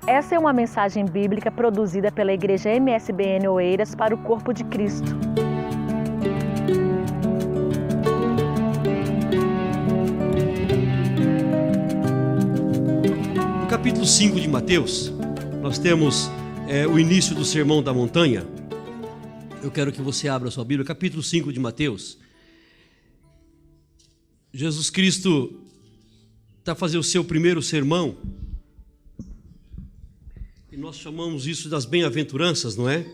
Essa é uma mensagem bíblica produzida pela Igreja MSBN Oeiras para o Corpo de Cristo. No capítulo 5 de Mateus, nós temos o início do Sermão da Montanha. Eu quero que você abra a sua Bíblia, capítulo 5 de Mateus. Jesus Cristo está fazendo o seu primeiro sermão, e nós chamamos isso das bem-aventuranças, não é?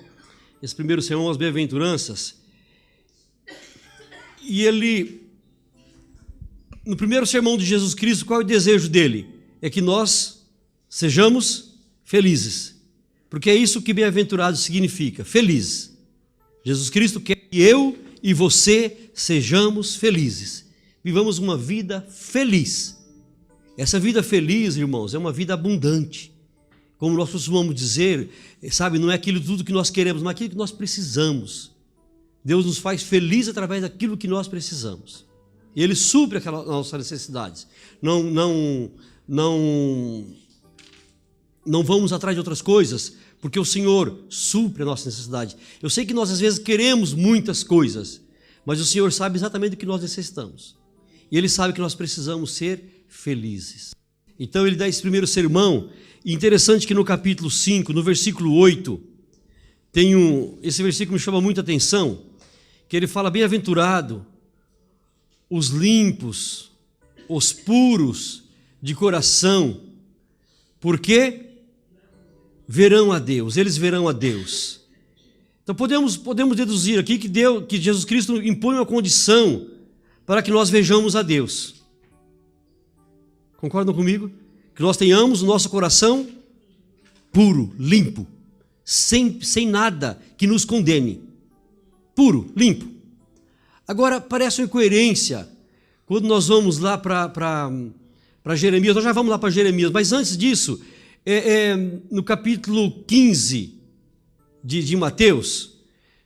Esse primeiro sermão, as bem-aventuranças. E ele, no primeiro sermão de Jesus Cristo, qual é o desejo dele? É que nós sejamos felizes, porque é isso que bem-aventurado significa, feliz. Jesus Cristo quer que eu e você sejamos felizes, vivamos uma vida feliz. Essa vida feliz, irmãos, é uma vida abundante. Como nós costumamos dizer, sabe, não é aquilo tudo que nós queremos, mas aquilo que nós precisamos. Deus nos faz felizes através daquilo que nós precisamos. E Ele supre aquelas nossas necessidades. Não vamos atrás de outras coisas, porque o Senhor supre a nossa necessidade. Eu sei que nós às vezes queremos muitas coisas, mas o Senhor sabe exatamente o que nós necessitamos. E Ele sabe que nós precisamos ser felizes. Então Ele dá esse primeiro sermão. E interessante que no capítulo 5, no versículo 8, esse versículo me chama muita atenção, que ele fala: bem-aventurado os limpos, os puros de coração, porque verão a Deus, eles verão a Deus. Então podemos deduzir aqui que Jesus Cristo impõe uma condição para que nós vejamos a Deus. Concordam comigo? Que nós tenhamos o nosso coração puro, limpo, sem nada que nos condene. Puro, limpo. Agora, parece uma incoerência quando nós vamos lá para Jeremias. Nós já vamos lá para Jeremias, mas antes disso, no capítulo 15 de Mateus,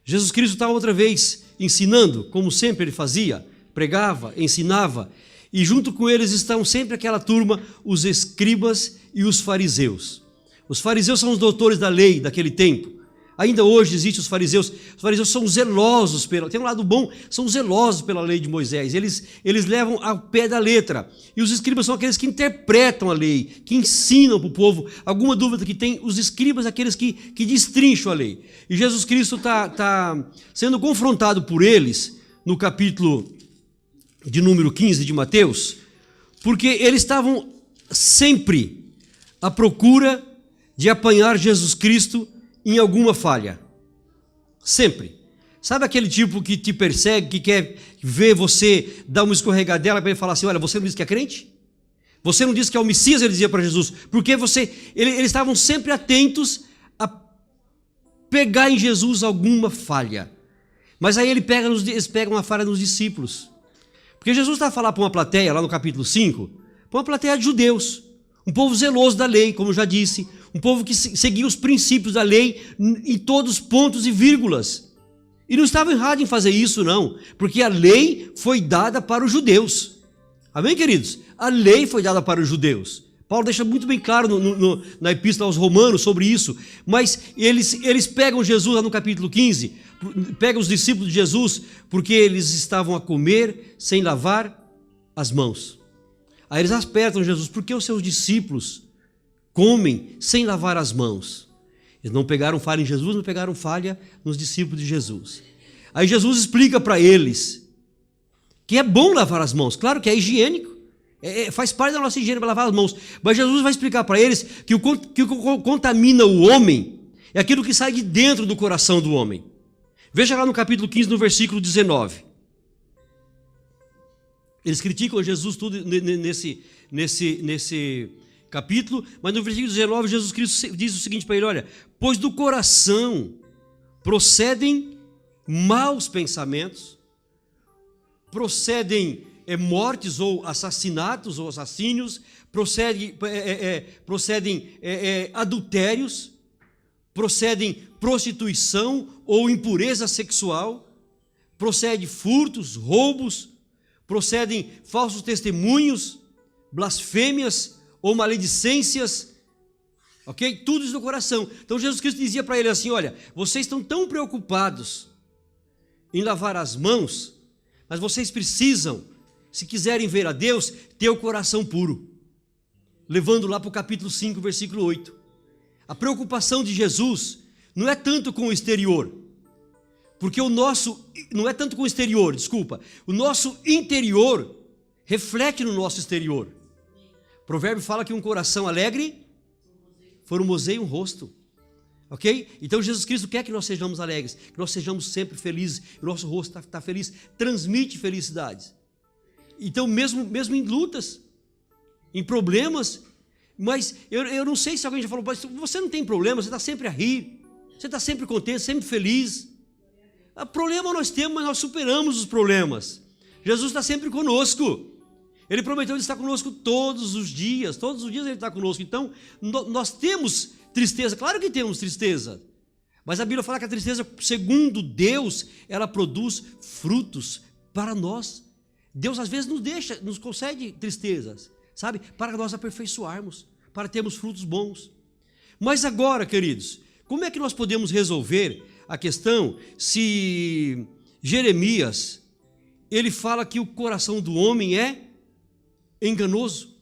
Jesus Cristo estava outra vez ensinando, como sempre ele fazia, pregava, ensinava. E junto com eles estão sempre aquela turma, os escribas e os fariseus. Os fariseus são os doutores da lei daquele tempo. Ainda hoje existem os fariseus. Os fariseus são zelosos, tem um lado bom, são zelosos pela lei de Moisés. Eles levam ao pé da letra. E os escribas são aqueles que interpretam a lei, que ensinam para o povo. Alguma dúvida que tem, os escribas, aqueles que destrincham a lei. E Jesus Cristo está sendo confrontado por eles no capítulo de número 15 de Mateus, porque eles estavam sempre à procura de apanhar Jesus Cristo em alguma falha. Sempre. Sabe aquele tipo que te persegue, que quer ver você dar uma escorregadela para ele falar assim: olha, você não disse que é crente? Você não disse que é o Messias? Ele dizia para Jesus. Porque eles estavam sempre atentos a pegar em Jesus alguma falha. Mas aí eles pegam uma falha nos discípulos. Porque Jesus está a falar para uma plateia, lá no capítulo 5, para uma plateia de judeus, um povo zeloso da lei, como eu já disse, um povo que seguia os princípios da lei em todos os pontos e vírgulas. E não estava errado em fazer isso, não, porque a lei foi dada para os judeus. Amém, queridos? A lei foi dada para os judeus. Paulo deixa muito bem claro na epístola aos Romanos sobre isso, mas eles pegam Jesus lá no capítulo 15, pegam os discípulos de Jesus, porque eles estavam a comer sem lavar as mãos. Aí eles apertam Jesus: por que os seus discípulos comem sem lavar as mãos? Eles não pegaram falha em Jesus, não pegaram falha nos discípulos de Jesus. Aí Jesus explica para eles que é bom lavar as mãos, claro que é higiênico. Faz parte da nossa higiene para lavar as mãos. Mas Jesus vai explicar para eles que o que contamina o homem é aquilo que sai de dentro do coração do homem. Veja lá no capítulo 15, no versículo 19. Eles criticam Jesus tudo nesse capítulo, mas no versículo 19 Jesus Cristo diz o seguinte para ele: olha, pois do coração procedem maus pensamentos, procedem mortes ou assassinatos ou assassínios, procedem adultérios, procedem prostituição ou impureza sexual, procede furtos, roubos, procedem falsos testemunhos, blasfêmias ou maledicências, Ok? Tudo isso no coração. Então Jesus Cristo dizia para ele assim, olha, vocês estão tão preocupados em lavar as mãos, mas vocês precisam, se quiserem ver a Deus, ter o coração puro. Levando lá para o capítulo 5, versículo 8. A preocupação de Jesus não é tanto com o exterior, porque o nosso, não é tanto com o exterior, desculpa, o nosso interior reflete no nosso exterior. O provérbio fala que um coração alegre formoseia um rosto, ok? Então Jesus Cristo quer que nós sejamos alegres, que nós sejamos sempre felizes, o nosso rosto está feliz, transmite felicidades. Então mesmo em lutas, em problemas, mas eu não sei se alguém já falou, você não tem problema, você está sempre a rir, você está sempre contente, sempre feliz. O problema nós temos, mas nós superamos os problemas. Jesus está sempre conosco. Ele prometeu de estar conosco todos os dias ele está conosco. Então, nós temos tristeza, claro que temos tristeza, mas a Bíblia fala que a tristeza, segundo Deus, ela produz frutos para nós. Deus às vezes nos concede tristezas, sabe? Para nós aperfeiçoarmos, para termos frutos bons. Mas agora, queridos, como é que nós podemos resolver a questão se Jeremias, ele fala que o coração do homem é enganoso,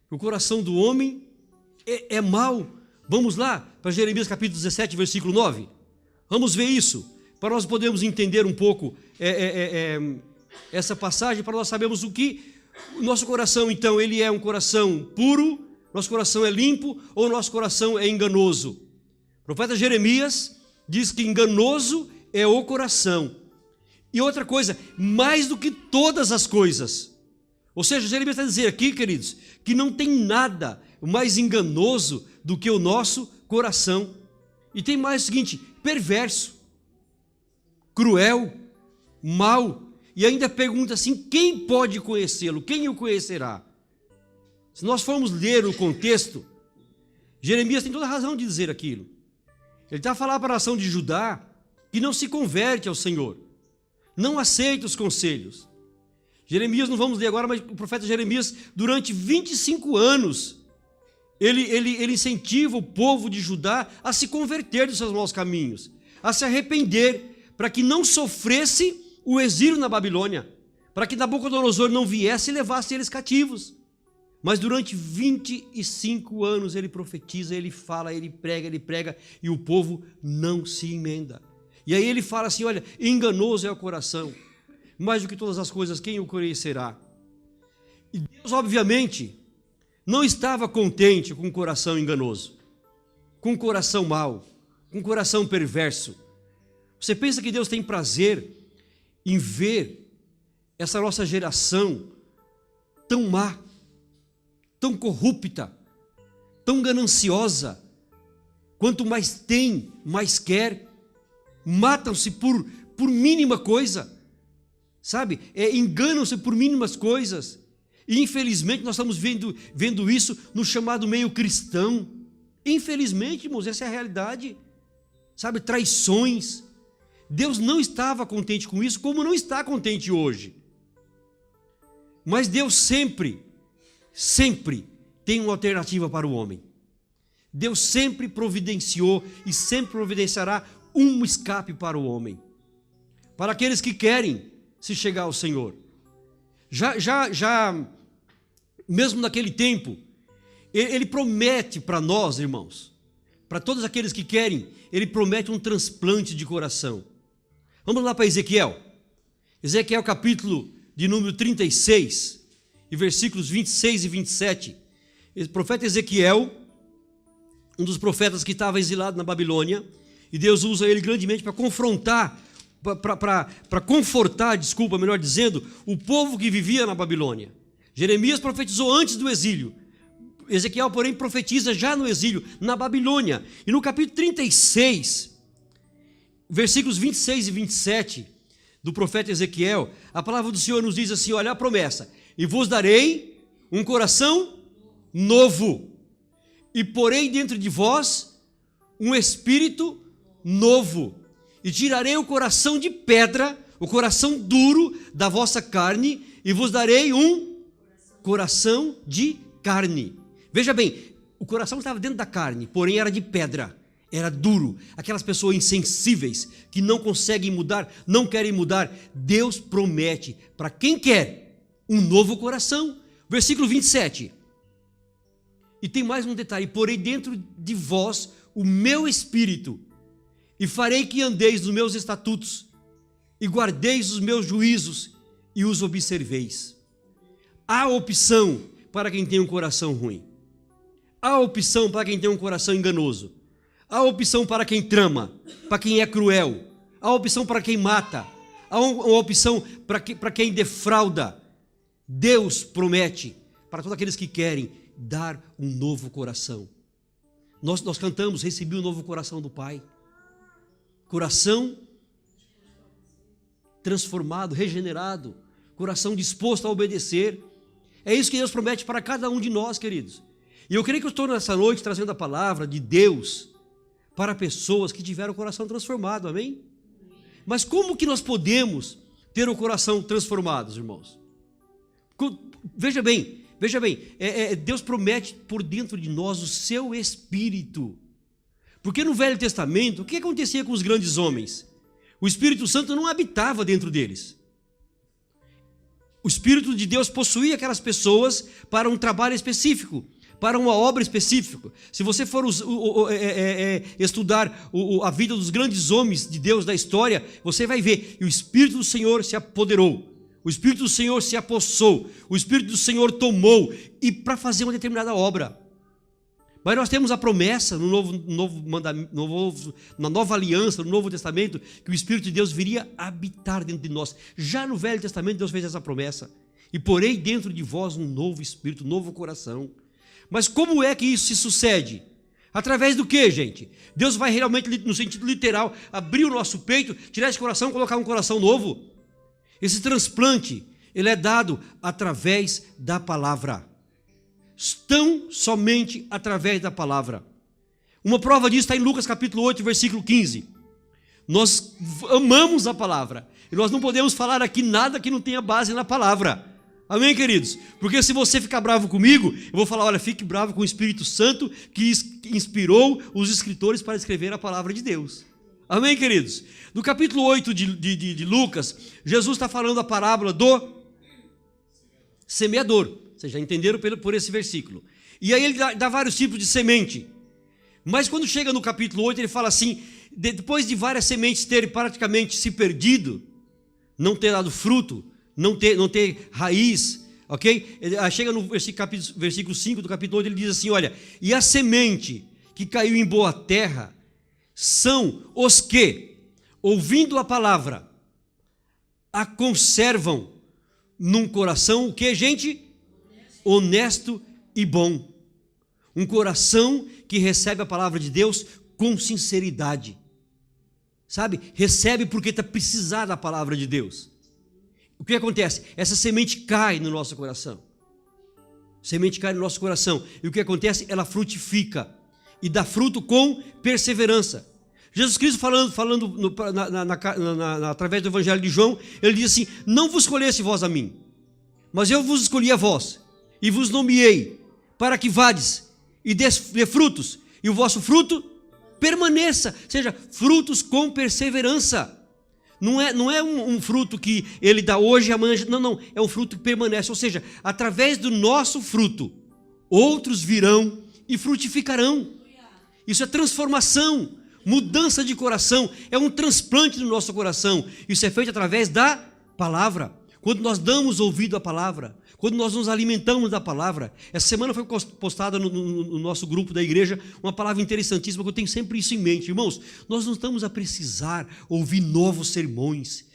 o coração do homem é mau? Vamos lá para Jeremias capítulo 17, versículo 9. Vamos ver isso, para nós podermos entender um pouco essa passagem, para nós sabermos o que o nosso coração, então, ele é um coração puro, nosso coração é limpo ou nosso coração é enganoso. O profeta Jeremias diz que enganoso é o coração. E outra coisa, mais do que todas as coisas. Ou seja, Jeremias está dizendo aqui, queridos, que não tem nada mais enganoso do que o nosso coração. E tem mais o seguinte, perverso, cruel, mau. E ainda pergunta assim, quem pode conhecê-lo? Quem o conhecerá? Se nós formos ler o contexto, Jeremias tem toda a razão de dizer aquilo. Ele está a falar para a nação de Judá que não se converte ao Senhor, não aceita os conselhos. Jeremias, não vamos ler agora, mas o profeta Jeremias, durante 25 anos, ele incentiva o povo de Judá a se converter dos seus maus caminhos, a se arrepender, para que não sofresse o exílio na Babilônia, para que Nabucodonosor não viesse e levasse eles cativos. Mas durante 25 anos ele profetiza, ele fala, ele prega, e o povo não se emenda. E aí ele fala assim, olha, enganoso é o coração, mais do que todas as coisas, quem o conhecerá? E Deus, obviamente, não estava contente com um coração enganoso, com um coração mau, com um coração perverso. Você pensa que Deus tem prazer em ver essa nossa geração tão má, tão corrupta, tão gananciosa? Quanto mais tem, mais quer, matam-se por mínima coisa, sabe? Enganam-se por mínimas coisas. E infelizmente nós estamos vendo isso no chamado meio cristão. Infelizmente, irmãos, essa é a realidade, sabe? Traições. Deus não estava contente com isso, como não está contente hoje. Mas Deus sempre tem uma alternativa para o homem. Deus sempre providenciou e sempre providenciará um escape para o homem, para aqueles que querem se chegar ao Senhor. Já mesmo naquele tempo, ele promete para nós, irmãos, para todos aqueles que querem, ele promete um transplante de coração. Vamos lá para Ezequiel. Ezequiel capítulo de número 36, e versículos 26 e 27. O profeta Ezequiel, um dos profetas que estava exilado na Babilônia, e Deus usa ele grandemente para confrontar, para confortar, melhor dizendo, o povo que vivia na Babilônia. Jeremias profetizou antes do exílio. Ezequiel, porém, profetiza já no exílio, na Babilônia. E no capítulo 36, versículos 26 e 27 do profeta Ezequiel, a palavra do Senhor nos diz assim, olha a promessa, e vos darei um coração novo, e porei dentro de vós um espírito novo, e tirarei o coração de pedra, o coração duro da vossa carne, e vos darei um coração de carne. Veja bem, O coração estava dentro da carne, porém era de pedra, era duro. Aquelas pessoas insensíveis que não conseguem mudar, não querem mudar. Deus promete para quem quer um novo coração. Versículo 27. E tem mais um detalhe: porém dentro de vós o meu espírito, e farei que andeis nos meus estatutos, e guardeis os meus juízos, e os observeis. Há opção para quem tem um coração ruim. Há opção para quem tem um coração enganoso. Há opção para quem trama, para quem é cruel. Há opção para quem mata. Há uma opção para quem defrauda. Deus promete para todos aqueles que querem dar um novo coração. Nós cantamos: recebi um novo coração do Pai. Coração transformado, regenerado, coração disposto a obedecer. É isso que Deus promete para cada um de nós, queridos. E eu creio que eu estou nessa noite trazendo a palavra de Deus para pessoas que tiveram o coração transformado, amém? Mas como que nós podemos ter o coração transformado, irmãos? Veja bem, Deus promete por dentro de nós o seu Espírito. Porque no Velho Testamento, o que acontecia com os grandes homens? O Espírito Santo não habitava dentro deles. O Espírito de Deus possuía aquelas pessoas para um trabalho específico, para uma obra específica. Se você for estudar a vida dos grandes homens de Deus da história, você vai ver, e o Espírito do Senhor se apoderou, o Espírito do Senhor se apossou, o Espírito do Senhor tomou, e para fazer uma determinada obra. Mas nós temos a promessa na nova aliança, no Novo Testamento, que o Espírito de Deus viria habitar dentro de nós. Já no Velho Testamento Deus fez essa promessa: e porei dentro de vós um novo espírito, um novo coração. Mas como é que isso se sucede? Através do que, gente? Deus vai realmente, no sentido literal, abrir o nosso peito, tirar esse coração e colocar um coração novo? Esse transplante, ele é dado através da palavra. Tão somente através da palavra. Uma prova disso está em Lucas capítulo 8, versículo 15. Nós amamos a palavra, e nós não podemos falar aqui nada que não tenha base na palavra. Amém, queridos? Porque se você ficar bravo comigo, eu vou falar: olha, fique bravo com o Espírito Santo que inspirou os escritores para escrever a palavra de Deus. Amém, queridos? No capítulo 8 de Lucas, Jesus está falando a parábola do semeador. Vocês já entenderam por esse versículo. E aí ele dá vários tipos de semente. Mas quando chega no capítulo 8, ele fala assim: depois de várias sementes terem praticamente se perdido, não ter dado fruto, não ter raiz, ok? Chega no versículo 5 do capítulo 8, ele diz assim: olha, e a semente que caiu em boa terra são os que, ouvindo a palavra, a conservam num coração, o que, gente? Honesto e bom. Um coração que recebe a palavra de Deus com sinceridade. Sabe? Recebe porque está precisando da palavra de Deus. O que acontece? Essa semente cai no nosso coração. Semente cai no nosso coração. E o que acontece? Ela frutifica. E dá fruto com perseverança. Jesus Cristo falando através do Evangelho de João, ele diz assim: não vos escolhesse vós a mim, mas eu vos escolhi a vós, e vos nomeei, para que vades e dê frutos, e o vosso fruto permaneça, seja, frutos com perseverança. Não é um fruto que ele dá hoje e amanhã, não, é um fruto que permanece, ou seja, através do nosso fruto, outros virão e frutificarão. Isso é transformação, mudança de coração, é um transplante no nosso coração. Isso é feito através da palavra. Quando nós damos ouvido à palavra, quando nós nos alimentamos da palavra. Essa semana foi postada no nosso grupo da igreja uma palavra interessantíssima, que eu tenho sempre isso em mente. Irmãos, nós não estamos a precisar ouvir novos sermões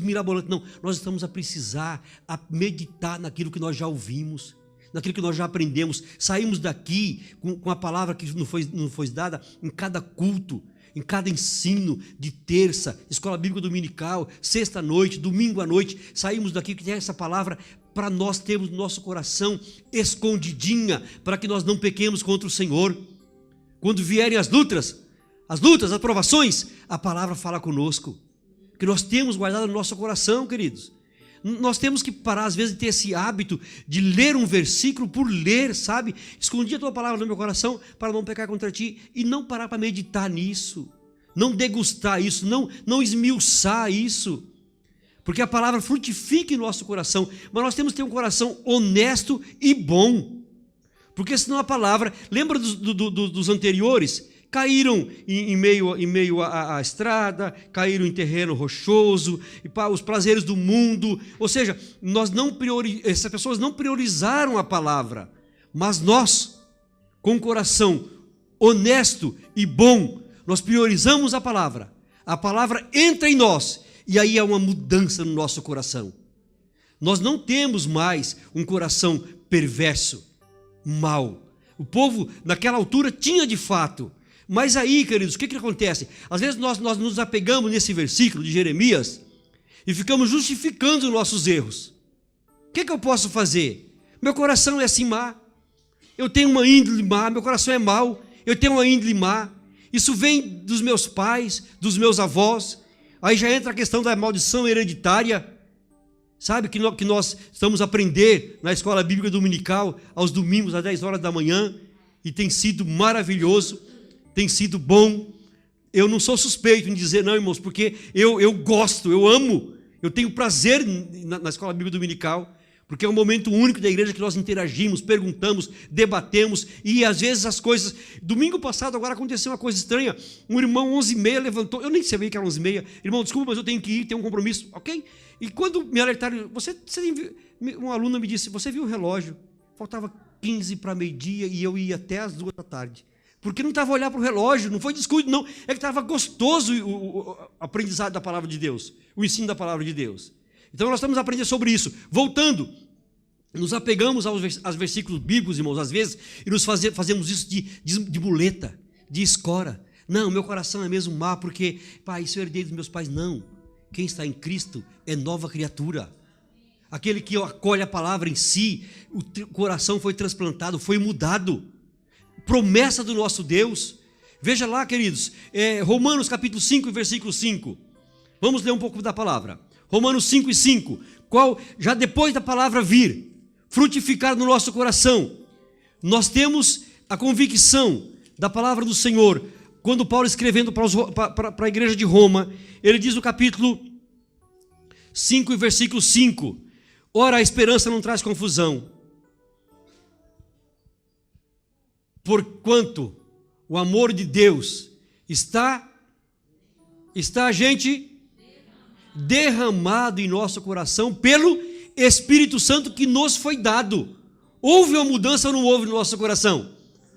mirabolantes, não. Nós estamos a precisar a meditar naquilo que nós já ouvimos, naquilo que nós já aprendemos. Saímos daqui com a palavra que nos foi dada em cada culto, em cada ensino de terça, escola bíblica dominical, sexta noite, domingo à noite. Saímos daqui que tem essa palavra para nós termos no nosso coração escondidinha, para que nós não pequemos contra o Senhor. Quando vierem as lutas, as provações, a palavra fala conosco, que nós temos guardado no nosso coração, queridos. Nós temos que parar, às vezes, de ter esse hábito de ler um versículo por ler, sabe? Escondi a tua palavra no meu coração para não pecar contra ti, e não parar para meditar nisso, não degustar isso, não esmiuçar isso, porque a palavra frutifica em nosso coração, mas nós temos que ter um coração honesto e bom, porque senão a palavra, lembra dos anteriores? Caíram em meio à estrada, caíram em terreno rochoso, e para os prazeres do mundo. Ou seja, essas pessoas não priorizaram a palavra, mas nós, com um coração honesto e bom, nós priorizamos a palavra. A palavra entra em nós, e aí há uma mudança no nosso coração. Nós não temos mais um coração perverso, mau. O povo, naquela altura, tinha de fato. Mas aí, queridos, o que acontece? Às vezes nós nos apegamos nesse versículo de Jeremias e ficamos justificando os nossos erros. O que eu posso fazer? Meu coração é assim má, eu tenho uma índole má, meu coração é mau, eu tenho uma índole má. Isso vem dos meus pais, dos meus avós. Aí já entra a questão da maldição hereditária. Sabe que nós estamos a aprender na escola bíblica dominical, aos domingos, às 10 horas da manhã, e tem sido maravilhoso. Tem sido bom. Eu não sou suspeito em dizer não, irmãos, porque eu gosto, eu amo, eu tenho prazer na escola bíblica dominical, porque é um momento único da igreja que nós interagimos, perguntamos, debatemos, e às vezes as coisas... Domingo passado agora aconteceu uma coisa estranha, um irmão 11h30 levantou, eu nem sabia que era 11h30, irmão, desculpa, mas eu tenho que ir, tenho um compromisso, ok? E quando me alertaram, uma aluna me disse, você viu o relógio? Faltava 15 para meio-dia e eu ia até às 2 da tarde. Porque não estava a olhar para o relógio, não foi descuido, não. É que estava gostoso o aprendizado da palavra de Deus, o ensino da palavra de Deus. Então nós estamos a aprender sobre isso. Voltando, nos apegamos aos versículos bíblicos, irmãos, às vezes, e fazemos isso de muleta, de escora. Não, meu coração é mesmo má, porque, pai, isso eu herdei dos meus pais. Não, quem está em Cristo é nova criatura. Aquele que acolhe a palavra em si, o coração foi transplantado, foi mudado. Promessa do nosso Deus. Veja lá, queridos, Romanos capítulo 5, versículo 5. Vamos ler um pouco da palavra. Romanos 5 e 5. Já depois da palavra vir, frutificar no nosso coração, nós temos a convicção da palavra do Senhor. Quando Paulo, escrevendo para a igreja de Roma, ele diz no capítulo 5 e versículo 5: ora, a esperança não traz confusão, porquanto o amor de Deus está gente derramado em nosso coração pelo Espírito Santo que nos foi dado. Houve uma mudança ou não houve no nosso coração?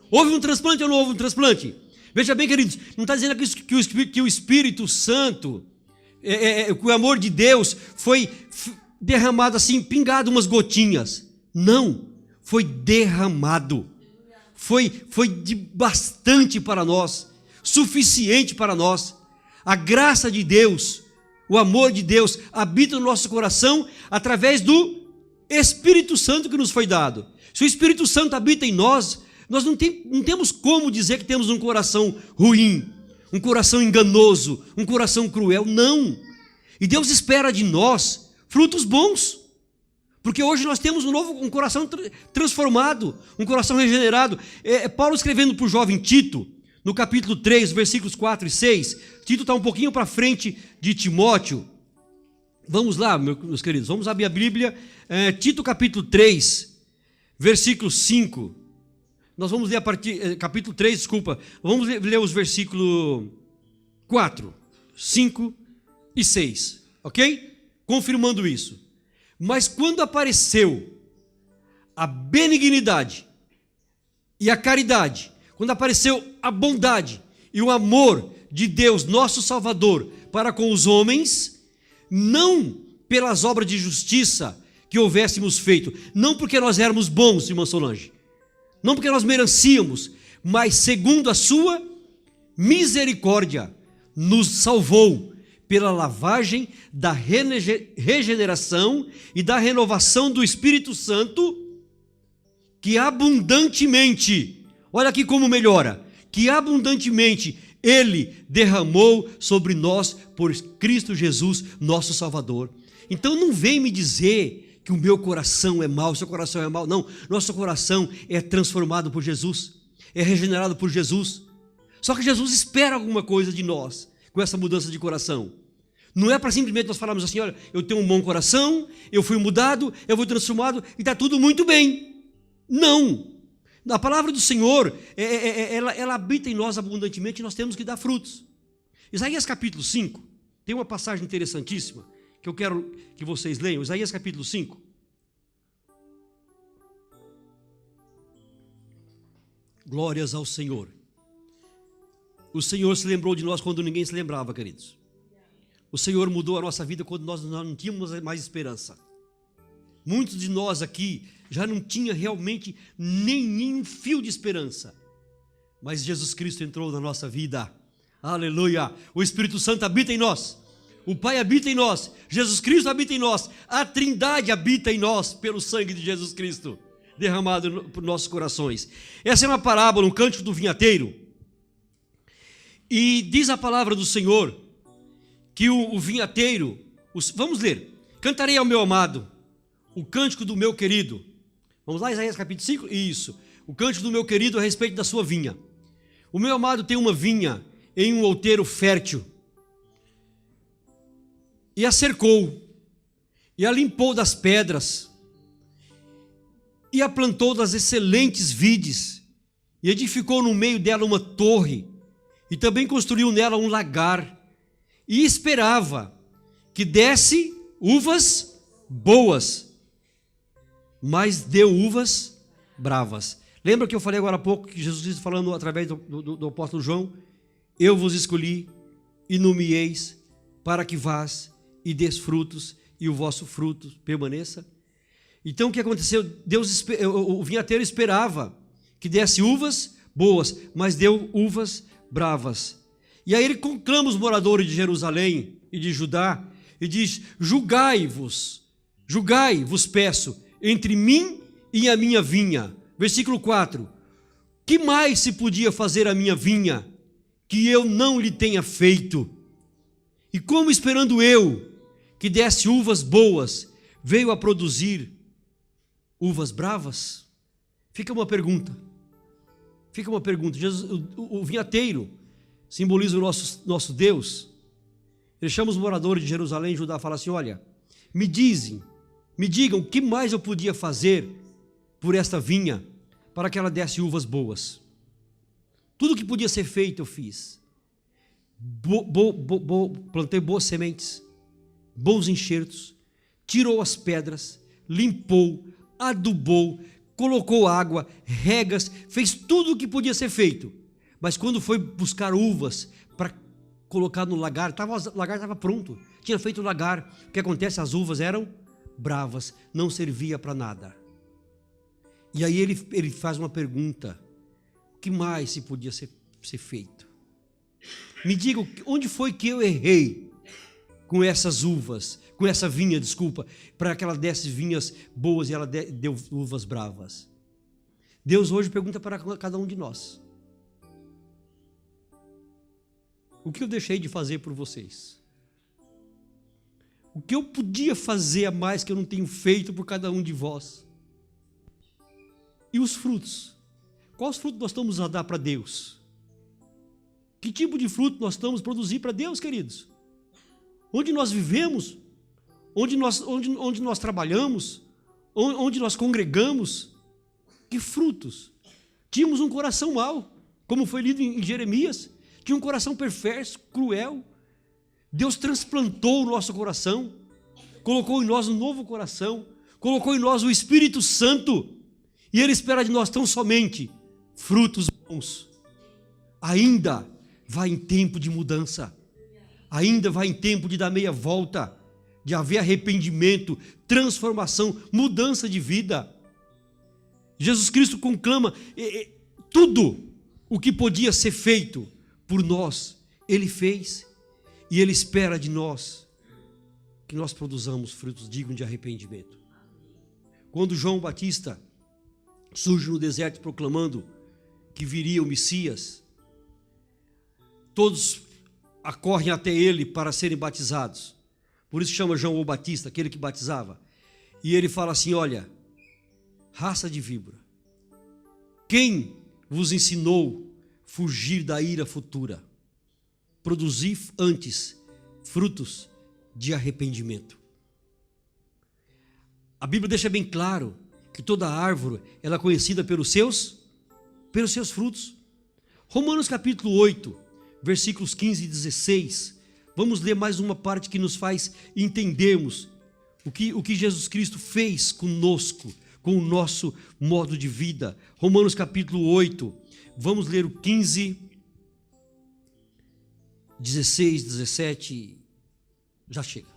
Houve um transplante ou não houve um transplante? Veja bem, queridos, não está dizendo que o Espírito Santo, que o amor de Deus foi derramado assim, pingado umas gotinhas. Não, foi derramado. Foi de bastante para nós, suficiente para nós. A graça de Deus, o amor de Deus habita no nosso coração através do Espírito Santo que nos foi dado. Se o Espírito Santo habita em nós, nós não temos como dizer que temos um coração ruim, um coração enganoso, um coração cruel. Não. E Deus espera de nós frutos bons. Porque hoje nós temos um coração transformado, um coração regenerado. Paulo escrevendo para o jovem Tito, no capítulo 3, versículos 4 e 6. Tito está um pouquinho para frente de Timóteo. Vamos lá, meus queridos, vamos abrir a Bíblia. Tito capítulo 3, versículo 5. Nós vamos ler capítulo 3, desculpa. Vamos ler os versículos 4, 5 e 6. Ok? Confirmando isso. Mas quando apareceu a benignidade e a caridade, quando apareceu a bondade e o amor de Deus, nosso Salvador, para com os homens, não pelas obras de justiça que houvéssemos feito, não porque nós éramos bons, irmã Solange, não porque nós merecíamos, mas segundo a sua misericórdia, nos salvou pela lavagem da regeneração e da renovação do Espírito Santo, que abundantemente, olha aqui como melhora, que abundantemente Ele derramou sobre nós por Cristo Jesus, nosso Salvador. Então não vem me dizer que o meu coração é mau, o seu coração é mau. Não, nosso coração é transformado por Jesus, é regenerado por Jesus. Só que Jesus espera alguma coisa de nós com essa mudança de coração. Não é para simplesmente nós falarmos assim, olha, eu tenho um bom coração, eu fui mudado, eu fui transformado e está tudo muito bem. Não. A palavra do Senhor, ela habita em nós abundantemente e nós temos que dar frutos. Isaías capítulo 5, tem uma passagem interessantíssima que eu quero que vocês leiam. Isaías capítulo 5. Glórias ao Senhor. O Senhor se lembrou de nós quando ninguém se lembrava, queridos. O Senhor mudou a nossa vida quando nós não tínhamos mais esperança. Muitos de nós aqui já não tinha realmente nenhum fio de esperança. Mas Jesus Cristo entrou na nossa vida. Aleluia! O Espírito Santo habita em nós. O Pai habita em nós. Jesus Cristo habita em nós. A Trindade habita em nós pelo sangue de Jesus Cristo derramado por nossos corações. Essa é uma parábola, um cântico do vinhateiro. E diz a palavra do Senhor que o vinhateiro, vamos ler, cantarei ao meu amado o cântico do meu querido. Vamos lá, Isaías capítulo 5? Isso, o cântico do meu querido a respeito da sua vinha. O meu amado tem uma vinha em um outeiro fértil, e a cercou, e a limpou das pedras, e a plantou das excelentes vides, e edificou no meio dela uma torre, e também construiu nela um lagar, e esperava que desse uvas boas, mas deu uvas bravas. Lembra que eu falei agora há pouco, que Jesus Cristo falando através do apóstolo João, eu vos escolhi e nomeeis para que vás e des frutos, e o vosso fruto permaneça. Então o que aconteceu? O vinhateiro esperava que desse uvas boas, mas deu uvas bravas. E aí ele conclama os moradores de Jerusalém e de Judá, e diz, julgai, vos peço, entre mim e a minha vinha. Versículo 4, que mais se podia fazer a minha vinha, que eu não lhe tenha feito? E como esperando eu, que desse uvas boas, veio a produzir uvas bravas? Fica uma pergunta. O vinhateiro simboliza o nosso Deus. Ele chama os moradores de Jerusalém e Judá e fala assim, olha, me digam o que mais eu podia fazer por esta vinha, para que ela desse uvas boas. Tudo que podia ser feito eu fiz. Plantei boas sementes, bons enxertos, tirou as pedras, limpou, adubou, colocou água, regas, fez tudo o que podia ser feito. Mas quando foi buscar uvas para colocar no lagar, o lagar estava pronto, tinha feito o lagar. O que acontece? As uvas eram bravas, não servia para nada. E aí ele faz uma pergunta, o que mais se podia ser feito? Me diga, onde foi que eu errei com essas uvas, com essa vinha, desculpa, para que ela desse vinhas boas e ela deu uvas bravas? Deus hoje pergunta para cada um de nós, o que eu deixei de fazer por vocês? O que eu podia fazer a mais que eu não tenho feito por cada um de vós? E os frutos? Quais frutos nós estamos a dar para Deus? Que tipo de fruto nós estamos a produzir para Deus, queridos? Onde nós vivemos? Onde nós trabalhamos? Onde nós congregamos? Que frutos? Tínhamos um coração mau, como foi lido em Jeremias. Tinha um coração perverso, cruel. Deus transplantou o nosso coração, colocou em nós um novo coração, colocou em nós o Espírito Santo, e Ele espera de nós tão somente frutos bons. Ainda vai em tempo de mudança, ainda vai em tempo de dar meia volta, de haver arrependimento, transformação, mudança de vida. Jesus Cristo conclama tudo o que podia ser feito por nós, Ele fez, e Ele espera de nós que nós produzamos frutos dignos de arrependimento. Quando João Batista surge no deserto proclamando que viria o Messias, todos acorrem até ele para serem batizados, por isso chama João o Batista, aquele que batizava. E ele fala assim: olha, raça de víbora, quem vos ensinou fugir da ira futura? Produzir antes frutos de arrependimento. A Bíblia deixa bem claro que toda árvore ela é conhecida pelos seus frutos. Romanos capítulo 8, versículos 15 e 16. Vamos ler mais uma parte que nos faz entendermos o que Jesus Cristo fez conosco, com o nosso modo de vida. Romanos capítulo 8, vamos ler o 15, 16, 17, já chega.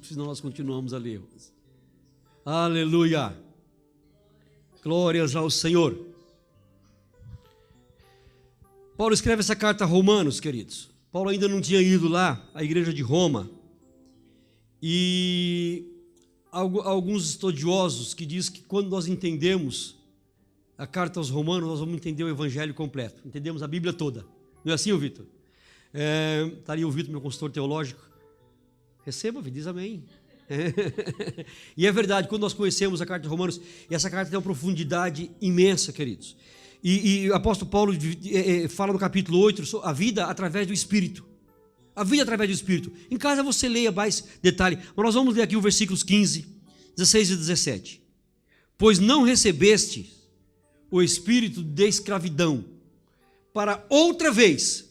Senão nós continuamos a ler. Aleluia! Glórias ao Senhor. Paulo escreve essa carta a Romanos, queridos. Paulo ainda não tinha ido lá, à igreja de Roma. E alguns estudiosos que dizem que quando nós entendemos a carta aos Romanos, nós vamos entender o evangelho completo. Entendemos a Bíblia toda. Não é assim, Vitor? Está ali o Vitor, meu consultor teológico. Receba, diz amém. E é verdade, quando nós conhecemos a carta de Romanos, e essa carta tem uma profundidade imensa, queridos. E o apóstolo Paulo fala no capítulo 8, a vida através do Espírito. A vida através do Espírito. Em casa você leia mais detalhe, mas nós vamos ler aqui os versículos 15, 16 e 17. Pois não recebeste o espírito de escravidão, para outra vez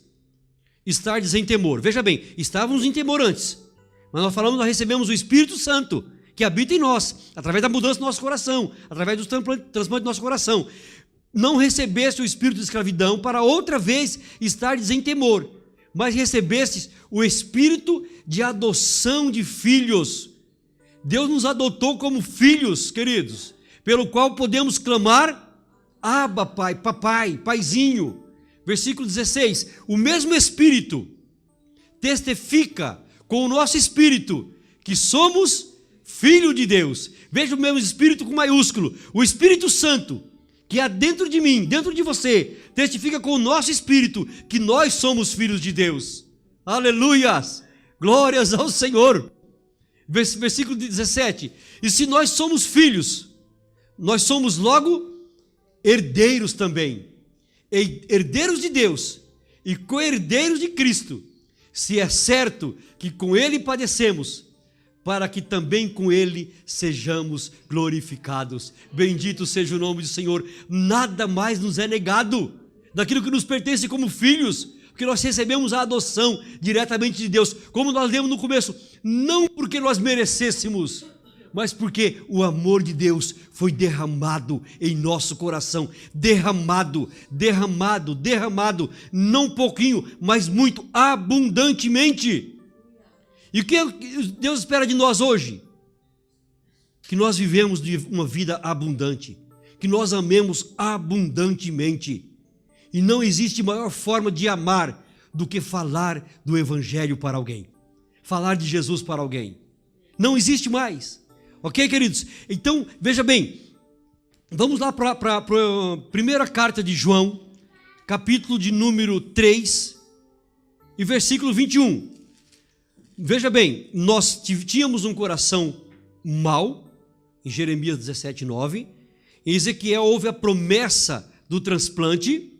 estardes em temor. Veja bem, estávamos em temor antes, mas nós recebemos o Espírito Santo, que habita em nós, através da mudança do nosso coração, através do transplante do nosso coração. Não recebeste o espírito de escravidão, para outra vez estardes em temor, mas recebestes o espírito de adoção de filhos. Deus nos adotou como filhos, queridos, pelo qual podemos clamar: Abba, Pai, papai, paizinho. Versículo 16, o mesmo Espírito testifica com o nosso espírito que somos filho de Deus. Veja o mesmo Espírito com maiúsculo, o Espírito Santo, que há dentro de mim, dentro de você, testifica com o nosso espírito que nós somos filhos de Deus. Aleluias! Glórias ao Senhor! Versículo 17, e se nós somos filhos, nós somos logo herdeiros também, herdeiros de Deus e co-herdeiros de Cristo, se é certo que com Ele padecemos, para que também com Ele sejamos glorificados. Bendito seja o nome do Senhor. Nada mais nos é negado daquilo que nos pertence como filhos, porque nós recebemos a adoção diretamente de Deus, como nós lemos no começo, não porque nós merecêssemos, mas porque o amor de Deus foi derramado em nosso coração, derramado, não um pouquinho, mas muito abundantemente. E o que Deus espera de nós hoje? Que nós vivemos uma vida abundante, que nós amemos abundantemente. E não existe maior forma de amar do que falar do Evangelho para alguém, falar de Jesus para alguém. Não existe mais. Ok, queridos? Então, veja bem, vamos lá para a primeira carta de João, capítulo de número 3 e versículo 21. Veja bem, nós tínhamos um coração mau, em Jeremias 17, 9. Em Ezequiel houve a promessa do transplante,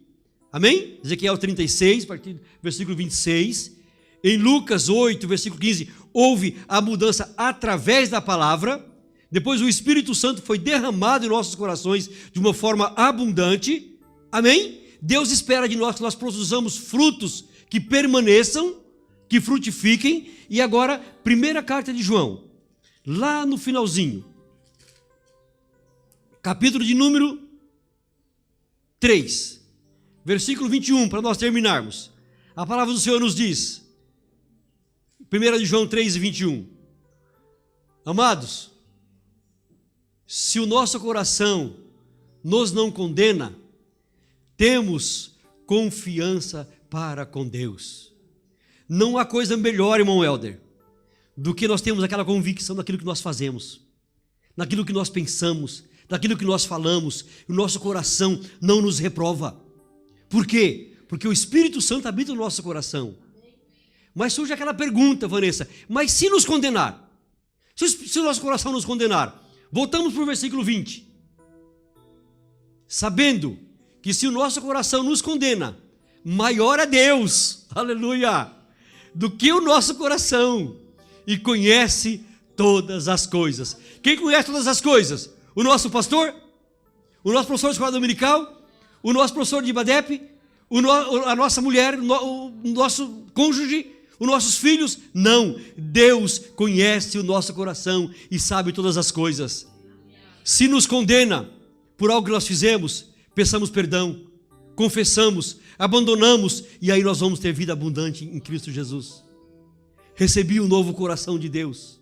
amém? Ezequiel 36, a partir do versículo 26. Em Lucas 8, versículo 15, houve a mudança através da palavra. Depois o Espírito Santo foi derramado em nossos corações de uma forma abundante, amém? Deus espera de nós que nós produzamos frutos que permaneçam, que frutifiquem. E agora, primeira carta de João, lá no finalzinho, capítulo de número 3, versículo 21, para nós terminarmos. A palavra do Senhor nos diz, 1 de João 3 e 21, amados, se o nosso coração nos não condena, temos confiança para com Deus. Não há coisa melhor, irmão Helder, do que nós termos aquela convicção daquilo que nós fazemos, naquilo que nós pensamos, daquilo que nós falamos. O nosso coração não nos reprova. Por quê? Porque o Espírito Santo habita no nosso coração. Mas surge aquela pergunta, Vanessa, mas se nos condenar? Se o nosso coração nos condenar? Voltamos para o versículo 20. Sabendo que se o nosso coração nos condena, maior é Deus, aleluia, do que o nosso coração, e conhece todas as coisas. Quem conhece todas as coisas? O nosso pastor? O nosso professor de escola dominical? O nosso professor de IBADEP? A nossa mulher? O nosso cônjuge? Os nossos filhos? Não. Deus conhece o nosso coração e sabe todas as coisas. Se nos condena por algo que nós fizemos, peçamos perdão, confessamos, abandonamos, e aí nós vamos ter vida abundante em Cristo Jesus. Recebi um novo coração de Deus,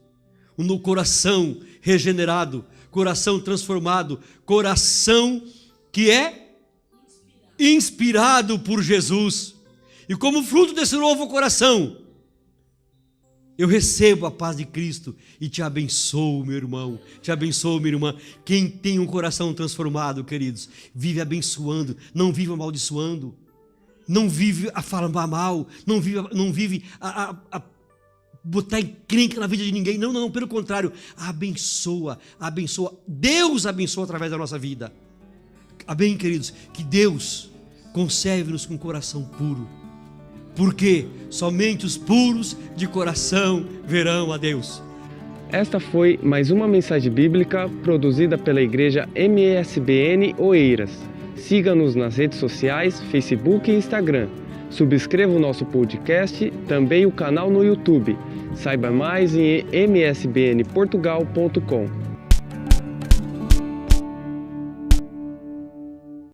um novo coração regenerado, coração transformado, coração que é inspirado por Jesus. E como fruto desse novo coração, eu recebo a paz de Cristo e te abençoo, meu irmão, te abençoo, minha irmã. Quem tem um coração transformado, queridos, vive abençoando, não vive amaldiçoando, não vive a falar mal, não vive a botar encrenca na vida de ninguém. Não, pelo contrário, abençoa. Deus abençoa através da nossa vida. Amém, queridos? Que Deus conserve-nos com um coração puro, porque somente os puros de coração verão a Deus. Esta foi mais uma mensagem bíblica produzida pela Igreja MESBN Oeiras. Siga-nos nas redes sociais, Facebook e Instagram. Subscreva o nosso podcast, também o canal no YouTube. Saiba mais em msbnportugal.com.